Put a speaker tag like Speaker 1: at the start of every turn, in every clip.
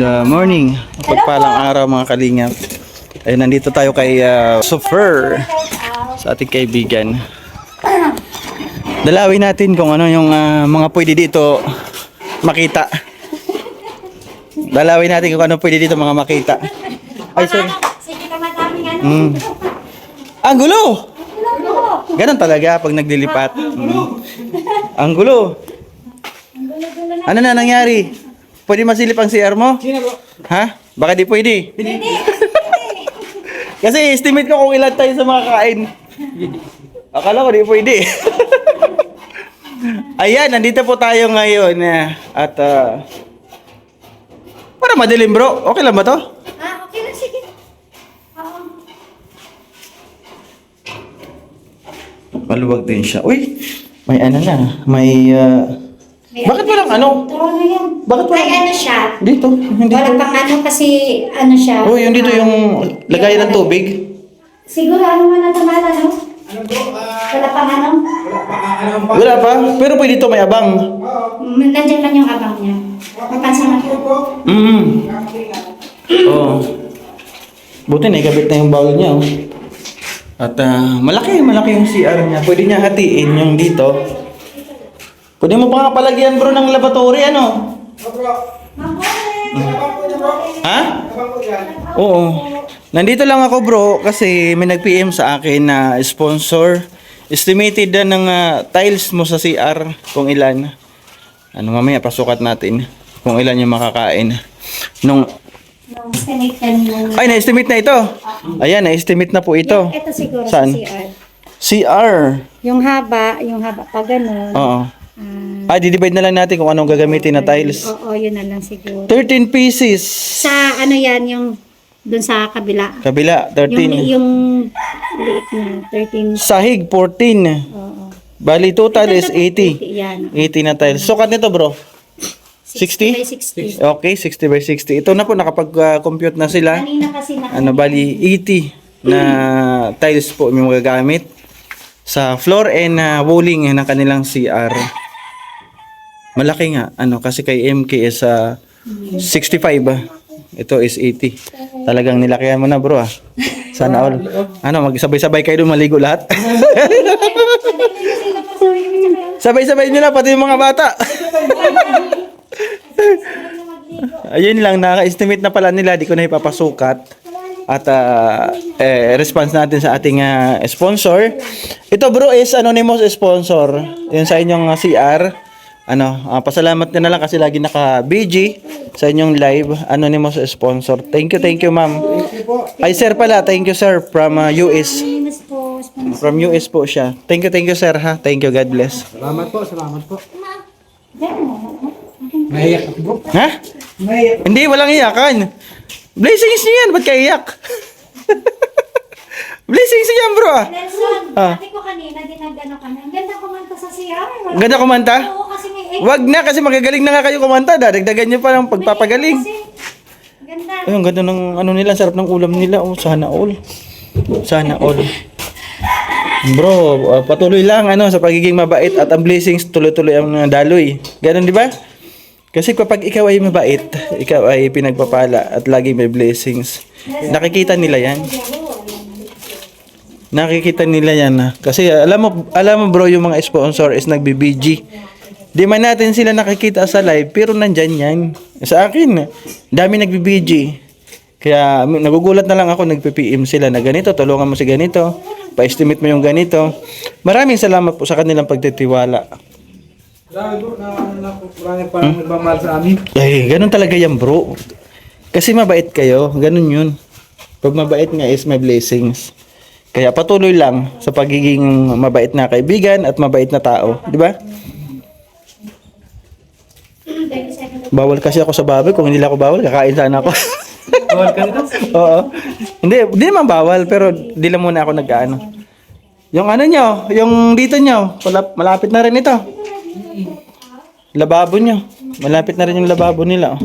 Speaker 1: Morning. Pagpalang araw mga kalingap. Ay nandito tayo kay Sofer sa ating kaibigan. Dalawin natin kung ano yung mga pwede dito makita. Dalawin natin kung ano pwede dito mga makita. Ay sir.
Speaker 2: Sige ka madaming ano.
Speaker 1: Ang gulo! Ganon talaga pag naglilipat. Ang gulo. Ano na nangyari? Pwede masilip ang CR mo? Ha? Baka di pwede. Kasi estimate ko kung ilan tayo sa mga kain. Akala ko di pwede. Ayan, nandito po tayo ngayon. At para madilim bro. Okay lang ba to?
Speaker 2: Okay lang, sige.
Speaker 1: Maluwag din siya. Uy, may ano na. Bakit walang ano?
Speaker 2: Turo na yan.
Speaker 1: Bakit
Speaker 2: Ay, ano siya?
Speaker 1: Dito, hindi
Speaker 2: Wala
Speaker 1: dito.
Speaker 2: pang ano kasi ano siya.
Speaker 1: Oh, yung dito yung lagayan ng tubig.
Speaker 2: Siguro ano man ang tamala, no? Wala pang ano?
Speaker 1: Wala pa, pero pwede ito may abang.
Speaker 2: Nandiyan man yung abang niya. Mapansin mo.
Speaker 1: Oh. Buti na ikabit na yung bawal niya. Oh. At malaki yung CR niya. Pwede niya hatiin yung dito. Pwede mo pa nga palagyan bro ng laboratory ano? Ha? Oo. Nandito lang ako bro kasi may nag-PM sa akin na sponsor. Estimated na ng tiles mo sa CR kung ilan. Ano mamaya pasukat natin kung ilan yung makakain. Ay, na-estimate na ito. Ayan, na-estimate na po ito.
Speaker 2: Ito siguro
Speaker 1: Saan?
Speaker 2: sa CR.
Speaker 1: CR.
Speaker 2: Yung haba pag ganun.
Speaker 1: Oo. Di-divide na lang natin kung anong gagamitin na tiles.
Speaker 2: Oo, yun na lang siguro.
Speaker 1: 13 pieces.
Speaker 2: Sa ano yan, yung dun sa kabila.
Speaker 1: Kabila, 13.
Speaker 2: Yung liit na, 13.
Speaker 1: Sahig, 14.
Speaker 2: Oo.
Speaker 1: Bali, total is 80.
Speaker 2: Yan.
Speaker 1: 80 na tiles. Sukat nito bro?
Speaker 2: 60 by
Speaker 1: 60? Okay, 60 by 60. Ito na po, nakapag-compute na sila.
Speaker 2: Kanina kasi
Speaker 1: Bali, 80 na tiles po yung magagamit sa floor and walling ng kanilang CR. Malaki nga, kasi kay MK is 65. Ito is 80. Talagang nilakihan mo na bro. Sana all. Magsabay-sabay kayo doon maligo lahat. Sabay-sabay nyo na, pati yung mga bata. Ayun lang, naka-estimate na pala nila, di ko na ipapasukat. At response natin sa ating sponsor. Ito bro is anonymous sponsor. Yun sa inyong CR. Pasalamat na lang kasi lagi naka-BG sa inyong live. Anonymous sponsor. Thank you ma'am. Ay sir pala, thank you sir from US. From US po siya. Thank you sir ha. Thank you, God bless.
Speaker 3: Salamat po. Naiyak ako bro.
Speaker 1: Ha?
Speaker 3: Naiyak.
Speaker 1: Hindi, walang iyakan. Blessings niyan, ba't kayo iyak? Blessings niyan bro
Speaker 2: Nelson, ate ko kanina, ginagano ka na. Ang ganda kumanta sa CR.
Speaker 1: Ganda kumanta?
Speaker 2: Oo, kasi may
Speaker 1: Wag na kasi magagaling na nga kayo kumanta. Dagdagan nyo pa ng pagpapagaling.
Speaker 2: Ganda.
Speaker 1: Ay, ang ganda ng nila, sarap ng ulam nila. Oh, sana all. Sana all. Bro, patuloy lang sa pagiging mabait at ang blessings tuloy-tuloy ang daloy. Ganun di ba? Kasi kapag ikaw ay mabait, ikaw ay pinagpapala at lagi may blessings. Nakikita nila yan. Nakikita nila yan kasi alam mo bro, yung mga sponsor is nagbi-BG. Di man natin sila nakikita sa live pero nandyan yan. Sa akin, dami nagbi-BG. Kaya nagugulat na lang ako, nagpi-PM sila na ganito, tulungan mo si ganito, pa-estimate mo yung ganito. Maraming salamat po sa kanilang pagtitiwala.
Speaker 3: Marami bro, marami parang nagmamahal sa amin.
Speaker 1: Ay, ganun talaga yan bro. Kasi mabait kayo, ganun yun. Pag mabait nga is may blessings. Kaya patuloy lang sa pagiging mabait na kaibigan at mabait na tao, di ba? Bawal kasi ako sa baboy, kung hindi lang ako bawal, kakain sana ako.
Speaker 3: Bawal ka nito?
Speaker 1: Oo. Hindi naman bawal, pero di lang muna ako nag-ano. Yung nyo, yung dito nyo, malapit na rin ito. Lababo nyo. Malapit na rin yung lababo nila.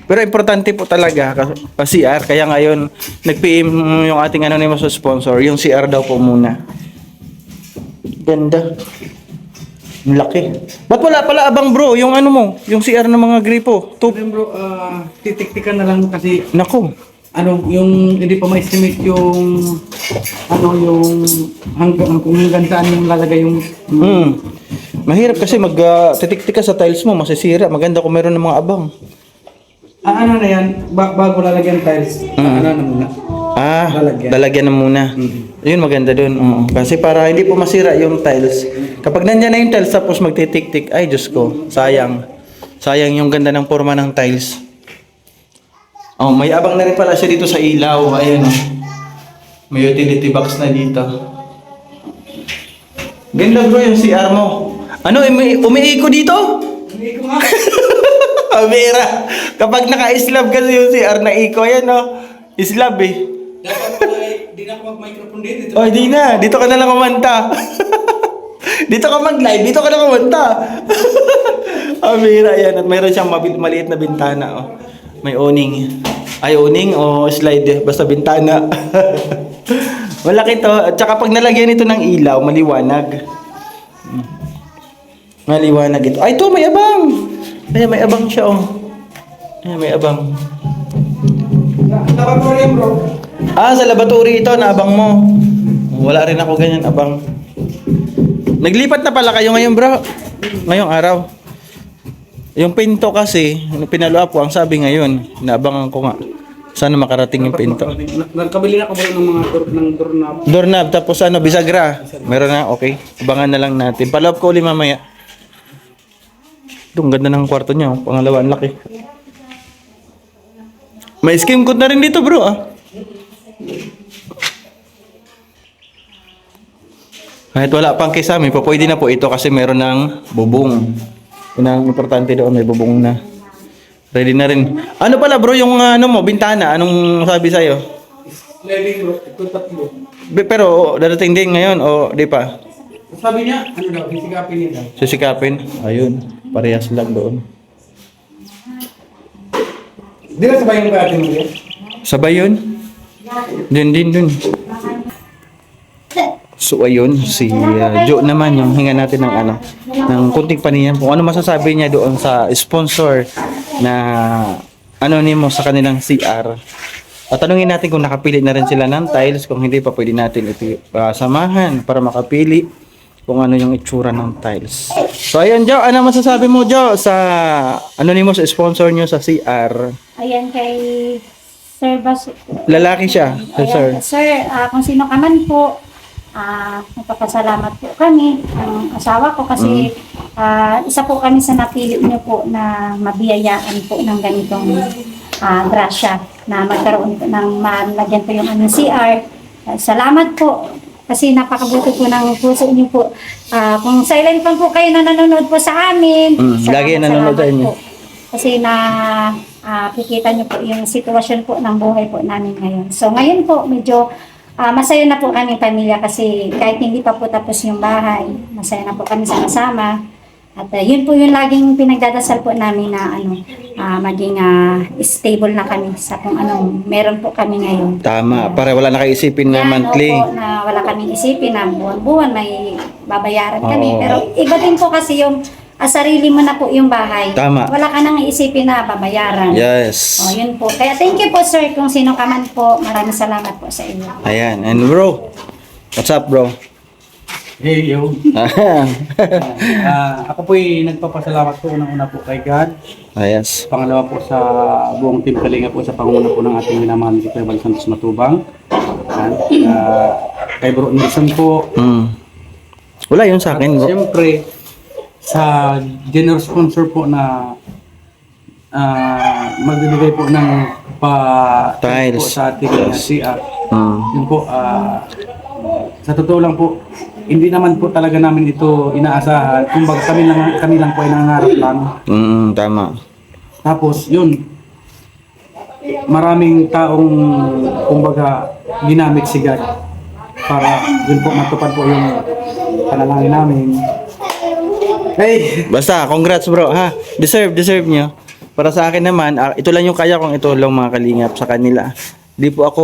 Speaker 1: Pero importante po talaga CR. Kaya ngayon, nag-PM yung ating anonymous sponsor. Yung CR daw po muna. Ganda. Ang laki. Ba't wala pala abang bro, yung ano mo, yung CR ng mga gripo?
Speaker 3: Then bro, titik-tikan na lang kasi
Speaker 1: Nako.
Speaker 3: yung hindi pa ma-estimate yung yung kung hanggang saan yung lalagay yung
Speaker 1: Mahirap kasi titik-tik ka sa tiles mo, masisira. Maganda kung meron ng mga abang.
Speaker 3: ano na yan, bago lalagyan tiles, ano na muna.
Speaker 1: Lalagyan na muna. Yun, maganda dun. Oo. Kasi para hindi po masira yung tiles. Kapag nandyan na yung tiles tapos magtitik-tik, ay Diyos ko, sayang. Sayang yung ganda ng forma ng tiles. Oh, may abang na rin pala siya dito sa ilaw. Ayan oh. May utility box na dito. Ganda bro yung CR mo. Ano, umiiko dito?
Speaker 3: Hindi ko nga.
Speaker 1: Amira. Kapag naka-slab kasi yung CR na iko, ayan oh. Slab eh.
Speaker 3: Dapat pala di na ako mag-microphone dito.
Speaker 1: Oh, di na. Dito ka na lang kumanta. Dito ka mag-live. Dito ka na kumanta. Amira, yan. At mayroon siyang maliit na bintana. Oh. May awning. Ay, awning o slide. Basta bintana. Malaki to. At saka pag nalagyan ito ng ilaw, maliwanag. Maliwanag ito. Ay, ito, may abang. Ay, may abang siya, oh. Ay, may abang.
Speaker 3: Laboratory bro.
Speaker 1: Sa laboratory ito, naabang mo. Wala rin ako ganyan, abang. Naglipat na pala kayo ngayon, bro. Ngayong araw. Yung pinto kasi, pinalo ko, ang sabi ngayon, naabangan ko nga. Sana makarating yung pinto.
Speaker 3: Nagkabili na ako bro ng mga doorknob.
Speaker 1: Doorknob, tapos bisagra. Meron na, okay. Abangan na lang natin. Paloob ko ulit mamaya. Ito, ang ganda ng kwarto niya. Pangalawa, ang laki. May skim code na rin dito, bro, Kahit wala pang kisame, pwede na po ito kasi meron ng bubong. Yun ang importante doon, may bubong na. Ready na rin. Ano pala bro, yung bintana, anong sabi sa'yo?
Speaker 3: Sliding bro, ito tatlo.
Speaker 1: Pero dadating din ngayon o di pa?
Speaker 3: Sabi niya, sisikapin niya daw.
Speaker 1: Sisikapin? Ayun, parehas lang doon.
Speaker 3: Di ba sabay yung kaya mo yan?
Speaker 1: Sabay yun? Dun. So ayun, si Joe naman yung hinga natin ng kunting paniyan. Kung ano masasabi niya doon sa sponsor na anonymous sa kanilang CR. At tanungin natin kung nakapili na rin sila ng tiles. Kung hindi pa, pwede natin ito samahan para makapili kung ano yung itsura ng tiles. So ayun, Joe, ano masasabi mo, Joe, sa anonymous sponsor nyo sa CR?
Speaker 2: Ayan kay Sir Bas.
Speaker 1: Lalaki siya, sir.
Speaker 2: Sir, kung sino ka man po, nagpapasalamat po kami ang asawa ko kasi isa po kami sa napili niyo po na mabiyayaan po ng ganitong grasya na magkaroon po ng malagyan po yung CR. Salamat po kasi napakabuti po ng puso niyo po. Kung silent pa po kayo na nanonood po sa amin,
Speaker 1: lagi nanonood sa inyo.
Speaker 2: po. Kasi kikita niyo po yung sitwasyon po ng buhay po namin ngayon. So ngayon po medyo masaya na po kami pamilya kasi kahit hindi pa po tapos yung bahay, masaya na po kami sama-sama. At yun po yung laging pinagdadasal po namin na maging stable na kami sa kung anong meron po kami ngayon.
Speaker 1: Tama, para wala na kayo isipin na monthly.
Speaker 2: Opo, na wala kaming isipin na buwan-buwan may babayaran kami.
Speaker 1: Oo.
Speaker 2: Pero iba din po kasi yung sarili mo na po yung bahay.
Speaker 1: Tama.
Speaker 2: Wala ka nang iisipin na babayaran.
Speaker 1: Yes.
Speaker 2: Yun po. Kaya thank you po sir kung sino ka man po. Maraming salamat po sa inyo.
Speaker 1: Ayan. And bro, what's up bro?
Speaker 3: Hey yo. Ako po'y nagpapasalamat po unang-una po kay God.
Speaker 1: Yes.
Speaker 3: Pangalawa po sa buong team Kalinga po sa panguna po ng ating minamahal si Kuya Val Santos Matubang. Kay Bro Nelson po.
Speaker 1: Wala yun sa akin bro.
Speaker 3: Siyempre, sa generous sponsor po na magbibigay po ng
Speaker 1: Tiles.
Speaker 3: po sa ating CR. Yun po, sa totoo lang po, hindi naman po talaga namin ito inaasahan. Kumbaga kami lang po ay nangangarap lang.
Speaker 1: Tama.
Speaker 3: Tapos yun, maraming taong kumbaga ginamit si God para yun po matupad po yung panalangin namin. Hey!
Speaker 1: Basta, congrats bro ha. Deserve nyo. Para sa akin naman, ito lang yung kaya kong itulong mga kalingap sa kanila. Di po ako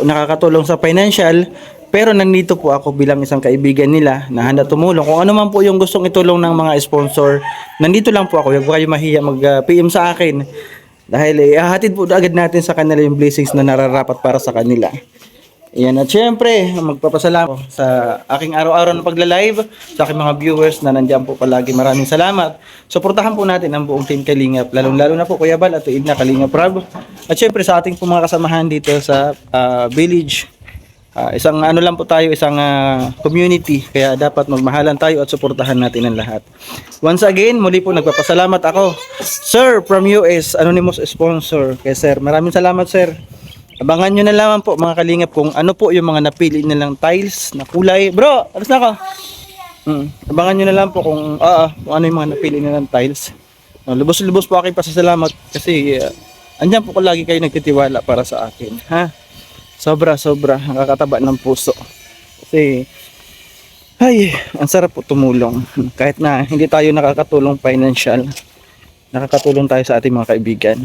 Speaker 1: nakakatulong sa financial, Pero nandito po ako bilang isang kaibigan nila na handa tumulong. Kung ano man po yung gustong itulong ng mga sponsor, nandito lang po ako. Huwag po kayo mahiya mag-PM sa akin. Dahil ihahatid po agad natin sa kanila yung blessings na nararapat para sa kanila. Ayan, at syempre, magpapasalamat ako sa aking araw-araw na pagla-live, sa aking mga viewers na nandiyan po palagi. Maraming salamat. Suportahan po natin ang buong Team Kalingap, lalong-lalo na po Kuya Bal at Tuig na Kalingap Rob. At syempre sa ating po mga kasamahan dito sa village. Isang ano lang po tayo, isang community, kaya dapat magmahalan tayo at suportahan natin ang lahat. Once again, muli po nagpapasalamat ako, Sir from US, anonymous sponsor. Kaya sir, maraming salamat sir. Abangan nyo na lamang po mga kalingap kung ano po yung mga napili nilang tiles na kulay. Bro, alas na ako. Abangan nyo na lang po kung ano yung mga napili nilang tiles. Lubos-lubos po aking pasasalamat kasi andyan po ko lagi kayo nagtitiwala para sa akin. Ha? Sobra, nakakataba ng puso. Kasi, ay, ang sarap po tumulong. Kahit na hindi tayo nakakatulong financial, nakakatulong tayo sa ating mga kaibigan.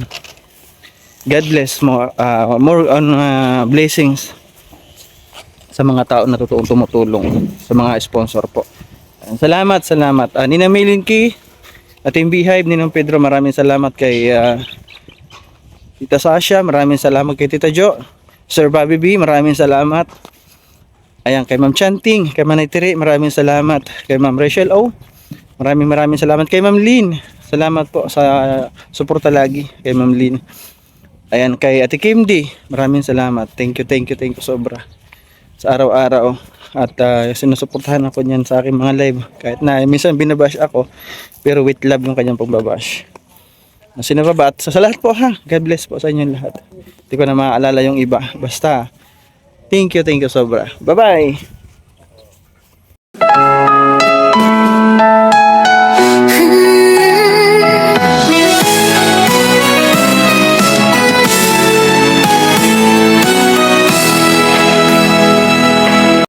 Speaker 1: God bless mo, more on blessings sa mga tao na totoong tumutulong, sa mga sponsor po. Salamat. Nina Melinki, Ating Beehive, Ninong Pedro, maraming salamat kay Tita Sasha, maraming salamat kay Tita Jo. Sir Bobby B, maraming salamat. Ayan, kay Ma'am Chanting, kay Manay Tiri, maraming salamat. Kay Ma'am Rachel O, maraming salamat. Kay Ma'am Lynn, salamat po sa suporta lagi kay Ma'am Lynn. Ayan, kay Ate Kim D, maraming salamat. Thank you sobra sa araw-araw. At sinusuportahan ako niyan sa aking mga live. Kahit na minsan binabash ako, pero with love yung kanyang pagbabash. Sino pa ba? At sa lahat po ha, God bless po sa inyong lahat. Hindi ko na maaalala yung iba. Basta, thank you sobra. Bye-bye!